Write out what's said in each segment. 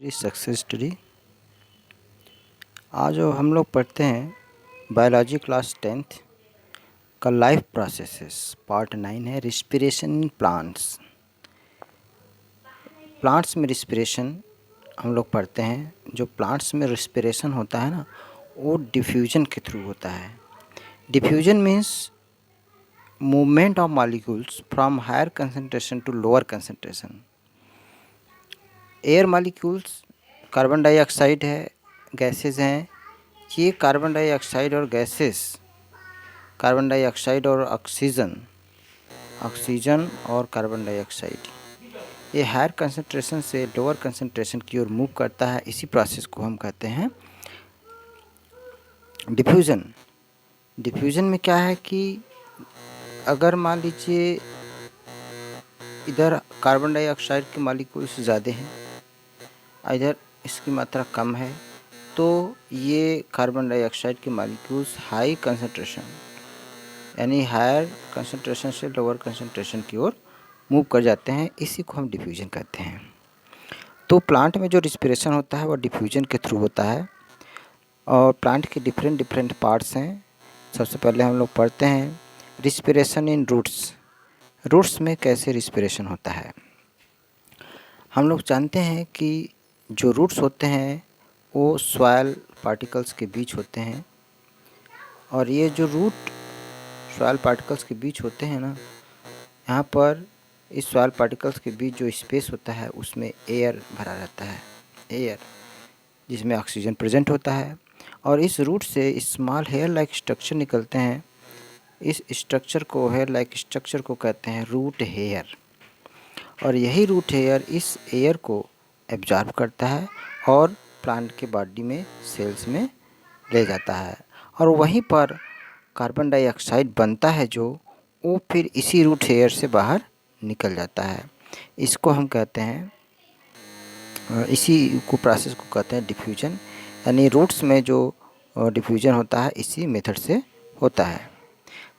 Success story. आज हम लोग पढ़ते हैं बायोलॉजी क्लास 10th का लाइफ प्रोसेसेस पार्ट 9 है रिस्पिरेशन इन प्लांट्स। प्लांट्स में रिस्पिरेशन हम लोग पढ़ते हैं। जो प्लांट्स में रिस्पिरेशन होता है ना, वो डिफ्यूजन के थ्रू होता है। Diffusion means movement of molecules from higher concentration to lower concentration. Air molecules carbon dioxide है, गैसेस हैं। ये कार्बन डाइऑक्साइड और गैसेस, कार्बन डाइऑक्साइड और ऑक्सीजन, ऑक्सीजन और कार्बन डाइऑक्साइड, ये हायर कंसंट्रेशन से लोअर कंसंट्रेशन की ओर मूव करता है। इसी प्रोसेस को हम कहते हैं डिफ्यूज़न। डिफ्यूज़न में क्या है कि अगर मान लीजिए इधर कार्बन डाइऑक्साइड के मॉलिक्यूल्स ज़्यादा हैं, इधर इसकी मात्रा कम है, तो ये कार्बन डाइऑक्साइड के मॉलिक्यूल्स हाई कंसंट्रेशन यानी हायर कंसंट्रेशन से लोअर कंसंट्रेशन की ओर मूव कर जाते हैं। इसी को हम डिफ्यूजन कहते हैं। तो प्लांट में जो रिस्पिरेशन होता है वो डिफ्यूजन के थ्रू होता है। और प्लांट के डिफरेंट पार्ट्स हैं। सबसे पहले हम लोग पढ़ते हैं रिस्पिरेशन इन रूट्स। रूट्स में कैसे रिस्पिरेशन होता है। हम लोग जानते हैं कि जो रूट्स होते हैं वो सॉइल पार्टिकल्स के बीच होते हैं। और ये जो रूट सॉइल पार्टिकल्स के बीच होते हैं ना, यहाँ पर इस सॉइल पार्टिकल्स के बीच जो स्पेस होता है उसमें एयर भरा रहता है, एयर जिसमें ऑक्सीजन प्रेजेंट होता है। और इस रूट से स्मॉल हेयर लाइक स्ट्रक्चर निकलते हैं। इस स्ट्रक्चर को, हेयर लाइक स्ट्रक्चर को कहते हैं रूट हेयर। और यही रूट हेयर इस एयर को एब्जॉर्ब करता है और प्लांट के बॉडी में, सेल्स में ले जाता है। और वहीं पर कार्बन डाइऑक्साइड बनता है जो वो फिर इसी रूट हेयर से बाहर निकल जाता है। इसको हम कहते हैं, इसी को प्रोसेस को कहते हैं डिफ्यूजन। यानी रूट्स में जो डिफ्यूजन होता है इसी मेथड से होता है।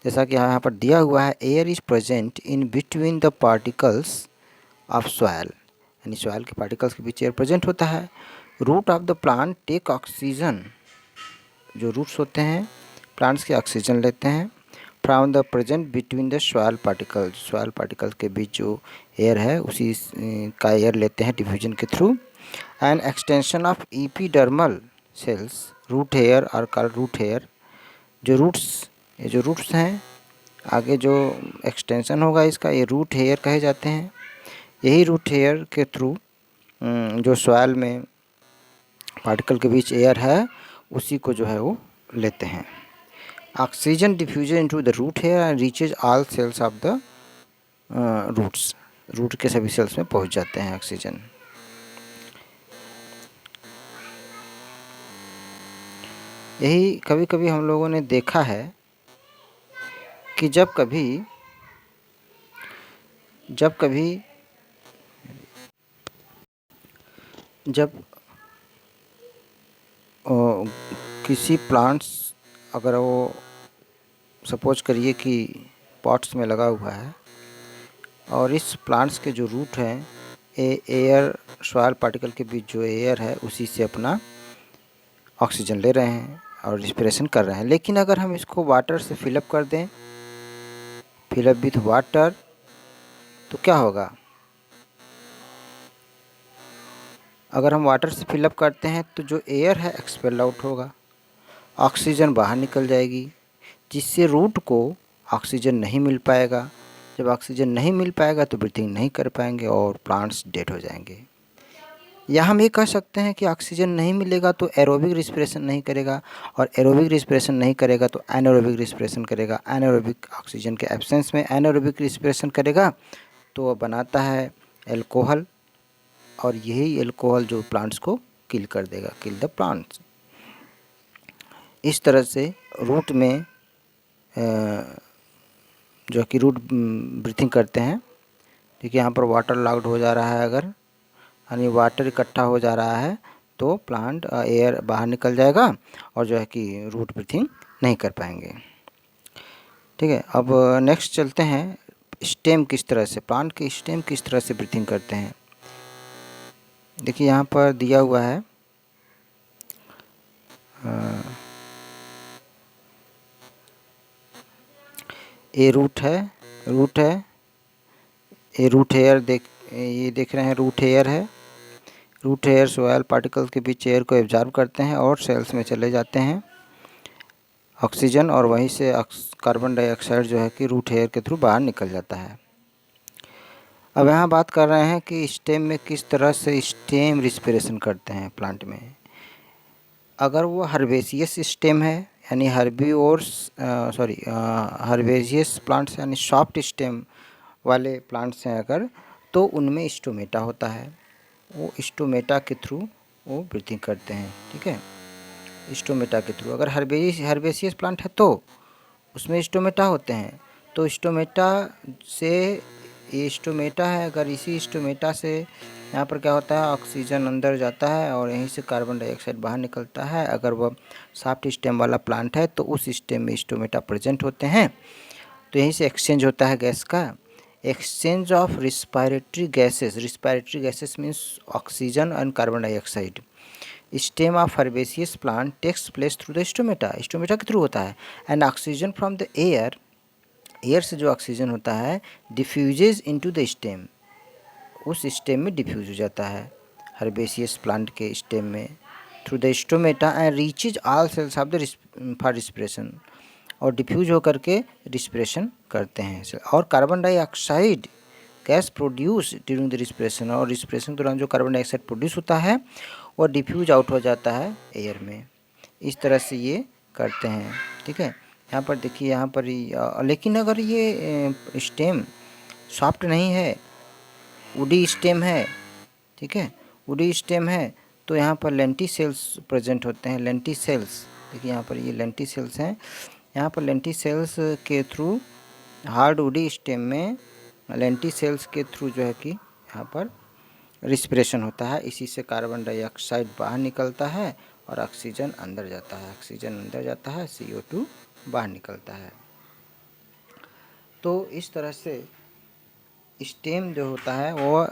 जैसा कि यहाँ पर दिया हुआ है, air is present in between the particles of soil, यानी सॉइल के पार्टिकल्स के बीच एयर प्रेजेंट होता है। Root of the plant take oxygen, जो रूट्स होते हैं प्लांट्स के ऑक्सीजन लेते हैं from the present between the soil particles. Soil particles के बीच जो एयर है उसी का एयर लेते हैं डिफ्यूजन के through. And extension of epidermal cells root hair और कॉल्ड रूट हेयर। जो रूट्स, ये जो रूट्स हैं, आगे जो एक्सटेंशन होगा इसका, ये रूट हेयर कहे जाते हैं। यही रूट हेयर के थ्रू जो सॉइल में पार्टिकल के बीच एयर है उसी को जो है वो लेते हैं। Oxygen diffusion into the root hair and reaches all cells of the roots. Root के सभी सेल्स में पहुंच जाते हैं ऑक्सीजन। यही कभी कभी हम लोगों ने देखा है कि जब कभी किसी प्लांट्स, अगर वो सपोज करिए कि पॉट्स में लगा हुआ है और इस प्लांट्स के जो रूट हैं एयर, सॉइल पार्टिकल के बीच जो एयर है उसी से अपना ऑक्सीजन ले रहे हैं और रिस्पिरेशन कर रहे हैं। लेकिन अगर हम इसको वाटर से फिलअप कर दें, फिलअप विथ वाटर, तो क्या होगा। अगर हम वाटर से फिलअप करते हैं तो जो एयर है एक्सपेल आउट होगा, ऑक्सीजन बाहर निकल जाएगी, जिससे रूट को ऑक्सीजन नहीं मिल पाएगा। जब ऑक्सीजन नहीं मिल पाएगा तो ब्रीथिंग नहीं कर पाएंगे और प्लांट्स डेड हो जाएंगे। या हम ये कह सकते हैं कि ऑक्सीजन नहीं मिलेगा तो एरोबिक रिस्पिरेशन नहीं करेगा, और एरोबिक रिस्पिरेशन नहीं करेगा तो एनारोबिक रिस्पिरेशन करेगा। एनारोबिक, ऑक्सीजन के एब्सेंस में एनारोबिक रिस्पिरेशन करेगा तो वह बनाता है एल्कोहल, और यही एल्कोहल जो प्लांट्स को किल कर देगा, किल द प्लांट्स। इस तरह से रूट में जो कि रूट ब्रीथिंग करते हैं। देखिए यहाँ पर वाटर लॉक्ड हो जा रहा है, अगर यानी वाटर इकट्ठा हो जा रहा है तो प्लांट एयर बाहर निकल जाएगा और जो है कि रूट ब्रीथिंग नहीं कर पाएंगे। ठीक है, अब नेक्स्ट चलते हैं स्टेम किस तरह से, प्लांट के स्टेम किस तरह से ब्रीथिंग करते हैं। देखिए यहाँ पर दिया हुआ है ए रूट है, ये रूट हेयर ये देख रहे हैं, रूट हेयर है। रूट हेयर सोयल पार्टिकल्स के बीच एयर को एब्जॉर्ब करते हैं और सेल्स में चले जाते हैं ऑक्सीजन, और वहीं से कार्बन डाइऑक्साइड जो है कि रूट हेयर के थ्रू बाहर निकल जाता है। अब यहाँ बात कर रहे हैं कि स्टेम में किस तरह से स्टेम रिस्पिरेशन करते हैं प्लांट में। अगर वो हर्बेसियस स्टेम है यानी हर्बेसियस प्लांट्स यानी सॉफ्ट स्टेम वाले प्लांट्स हैं अगर, तो उनमें स्टोमेटा होता है। वो स्टोमेटा के थ्रू वो ब्रीथिंग करते हैं, ठीक है, स्टोमेटा के थ्रू। अगर हर्बेसियस प्लांट है तो उसमें स्टोमेटा होते हैं, तो स्टोमेटा से, ये स्टोमेटा है, अगर इसी स्टोमेटा से यहाँ पर क्या होता है, ऑक्सीजन अंदर जाता है और यहीं से कार्बन डाइऑक्साइड बाहर निकलता है। अगर वह सॉफ्ट स्टेम वाला प्लांट है तो उस स्टेम में स्टोमेटा प्रेजेंट होते हैं, तो यहीं से एक्सचेंज होता है गैस का। Exchange of respiratory gases means oxygen and carbon dioxide. Stem of herbaceous plant takes place through the stomata के थ्रू होता है। And oxygen from the air से जो ऑक्सीजन होता है डिफ्यूजेज इनटू द स्टेम, उस स्टेम में डिफ्यूज हो जाता है हर्बेसियस प्लांट के स्टेम में through the stomata and reaches all cells of the for respiration, और डिफ्यूज होकर के रिस्पिरेशन करते हैं। और carbon dioxide gas produce during the respiration, और रिस्पिरेशन के दौरान जो कार्बन डाइऑक्साइड प्रोड्यूस होता है वो डिफ्यूज आउट हो जाता है एयर में। इस तरह से ये करते हैं, ठीक है। यहाँ पर देखिए, यहाँ पर लेकिन अगर ये स्टेम सॉफ्ट नहीं है, वुडी स्टेम है, ठीक है, वुडी स्टेम है, तो यहाँ पर लेंटी सेल्स प्रेजेंट होते हैं। लेंटी सेल्स, देखिए यहाँ पर ये लेंटी सेल्स हैं। यहाँ पर लेंटी सेल्स के थ्रू हार्ड वुडी स्टेम में लेंटी सेल्स के थ्रू जो है कि यहाँ पर रिस्पिरेशन होता है। इसी से कार्बन डाइऑक्साइड बाहर निकलता है और ऑक्सीजन अंदर जाता है, CO2 बाहर निकलता है। तो इस तरह से स्टेम जो होता है वो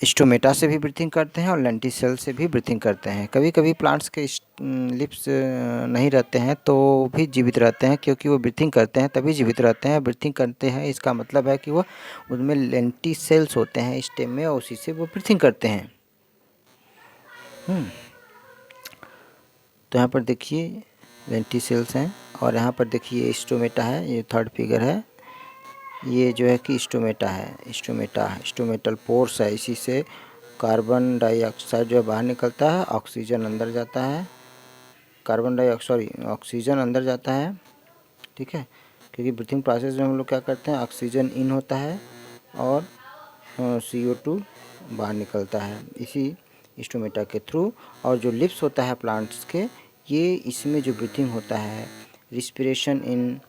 स्टोमेटा से भी ब्रीथिंग करते हैं और लेंटिसेल से भी ब्रीथिंग करते हैं। कभी कभी प्लांट्स के लिप्स नहीं रहते हैं तो भी जीवित रहते हैं, क्योंकि वो ब्रीथिंग करते हैं तभी जीवित रहते हैं। ब्रीथिंग करते हैं इसका मतलब है कि वो उनमें लेंटिसेल्स होते हैं स्टेम में, और उसी से वो ब्रीथिंग करते हैं। तो यहाँ पर देखिए लेंटिसेल्स हैं, और यहाँ पर देखिए स्टोमेटा है, ये थर्ड फिगर है। ये जो है कि स्टोमेटा है, स्टोमेटल पोर्स है। इसी से कार्बन डाइऑक्साइड जो बाहर निकलता है, ऑक्सीजन अंदर जाता है, ऑक्सीजन अंदर जाता है, ठीक है। क्योंकि ब्रीथिंग प्रोसेस में हम लोग क्या करते हैं, ऑक्सीजन इन होता है और CO2 बाहर निकलता है इसी स्टोमेटा के थ्रू। और जो लिप्स होता है प्लांट्स के, ये इसमें जो ब्रीथिंग होता है, रिस्पिरेशन इन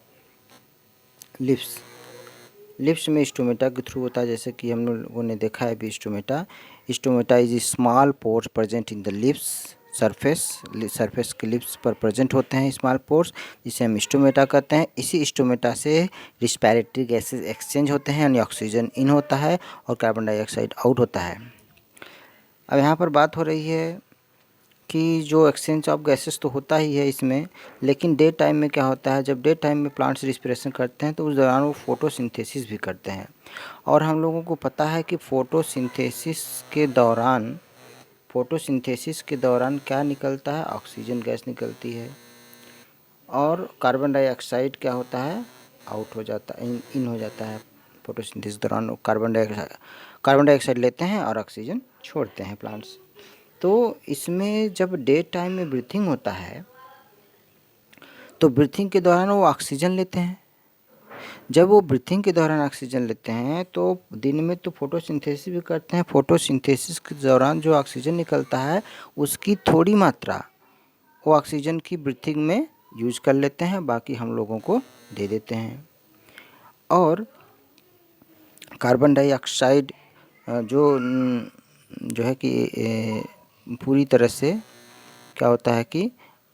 लिप्स में स्टोमेटा के थ्रू होता है। जैसे कि हम लोगों ने देखा है अभी, stomata is small pores present in the lips surface के लिप्स पर प्रेजेंट होते हैं स्मॉल पोर्स, जिसे हम स्टोमेटा कहते हैं। इसी स्टोमेटा से रिस्पायरेटरी गैसेस एक्सचेंज होते हैं, यानी ऑक्सीजन इन होता है और कार्बन डाइऑक्साइड आउट होता है। अब यहाँ पर बात हो रही है कि जो एक्सचेंज ऑफ गैसेस तो होता ही है इसमें, लेकिन डे टाइम में क्या होता है, जब डे टाइम में प्लांट्स रिस्पिरेशन करते हैं तो उस दौरान वो फोटोसिंथेसिस भी करते हैं। और हम लोगों को पता है कि फोटोसिंथेसिस के दौरान क्या निकलता है, ऑक्सीजन गैस निकलती है, और कार्बन डाइऑक्साइड क्या होता है, आउट हो जाता है, इन हो जाता है। फोटोसिंथेसिस के दौरान कार्बन डाइऑक्साइड लेते हैं और ऑक्सीजन छोड़ते हैं प्लांट्स। तो इसमें जब डे टाइम में ब्रीथिंग होता है तो ब्रीथिंग के दौरान वो ऑक्सीजन लेते हैं। जब वो ब्रीथिंग के दौरान ऑक्सीजन लेते हैं तो दिन में तो फोटोसिंथेसिस भी करते हैं। फोटोसिंथेसिस के दौरान जो ऑक्सीजन निकलता है उसकी थोड़ी मात्रा वो ऑक्सीजन की ब्रीथिंग में यूज कर लेते हैं, बाकी हम लोगों को दे देते हैं। और कार्बन डाइऑक्साइड जो है कि पूरी तरह से क्या होता है कि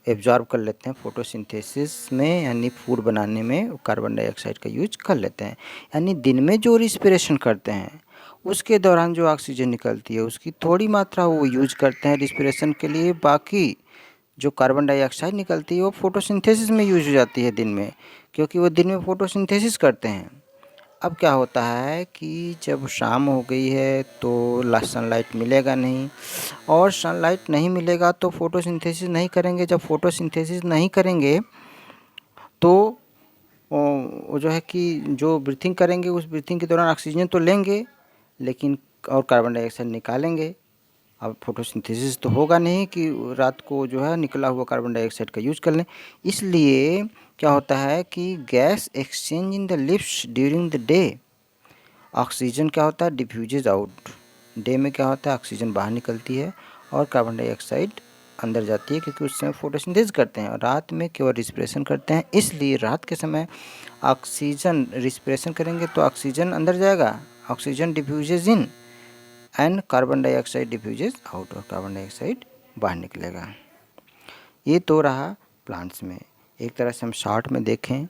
एब्जॉर्ब कर लेते हैं फोटोसिंथेसिस में, यानी फूड बनाने में कार्बन डाइऑक्साइड का यूज कर लेते हैं। यानी दिन में जो रिस्पिरेशन करते हैं उसके दौरान जो ऑक्सीजन निकलती है उसकी थोड़ी मात्रा वो यूज करते हैं रिस्पिरेशन के लिए। बाकी जो कार्बन डाइऑक्साइड निकलती है वो फोटोसिंथेसिस में यूज हो जाती है दिन में, क्योंकि वो दिन में फोटोसिंथेसिस करते हैं। अब क्या होता है कि जब शाम हो गई है तो सनलाइट मिलेगा नहीं, और सनलाइट नहीं मिलेगा तो फोटोसिंथेसिस नहीं करेंगे। जब फोटोसिंथेसिस नहीं करेंगे तो वो जो है कि जो ब्रीथिंग करेंगे उस ब्रीथिंग के दौरान ऑक्सीजन तो लेंगे लेकिन और कार्बन डाइऑक्साइड निकालेंगे। अब फोटोसिंथेसिस तो होगा नहीं कि रात को जो है निकला हुआ कार्बन डाइऑक्साइड का यूज कर लें। इसलिए क्या होता है कि gas exchange in the lips during the day, oxygen क्या होता है डिफ्यूजेज आउट। डे में क्या होता है ऑक्सीजन बाहर निकलती है और कार्बन डाइऑक्साइड अंदर जाती है, क्योंकि उस समय फोटोसिंथेसिस करते हैं और रात में केवल रिस्पिरेशन करते हैं। इसलिए रात के समय ऑक्सीजन रिस्पिरेशन करेंगे तो ऑक्सीजन अंदर जाएगा, oxygen diffuses in and carbon dioxide diffuses out, और कार्बन डाइऑक्साइड बाहर निकलेगा। ये तो रहा प्लांट्स में। एक तरह से हम शॉर्ट में देखें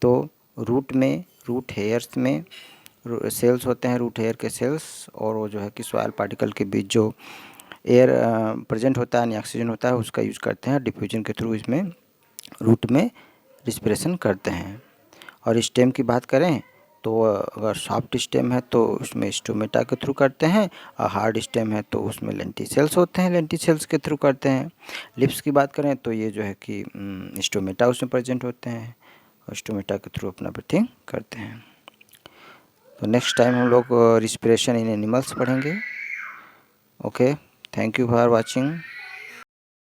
तो रूट में, रूट हेयर्स में सेल्स होते हैं, रूट हेयर के सेल्स, और वो जो है कि सॉइल पार्टिकल के बीच जो एयर प्रेजेंट होता है यानी ऑक्सीजन होता है उसका यूज़ करते हैं डिफ्यूजन के थ्रू, इसमें रूट में रिस्पिरेशन करते हैं। और स्टेम की बात करें तो अगर सॉफ्ट स्टेम है तो उसमें स्टोमेटा के थ्रू करते हैं, और हार्ड स्टेम है तो उसमें लेंटिसेल्स होते हैं, लेंटिसेल्स के थ्रू करते हैं। लिप्स की बात करें तो ये जो है कि स्टोमेटा उसमें प्रेजेंट होते हैं और स्टोमेटा के थ्रू अपना ब्रीथिंग करते हैं। तो नेक्स्ट टाइम हम लोग रिस्पिरेशन इन एनिमल्स पढ़ेंगे। Okay, thank you for watching.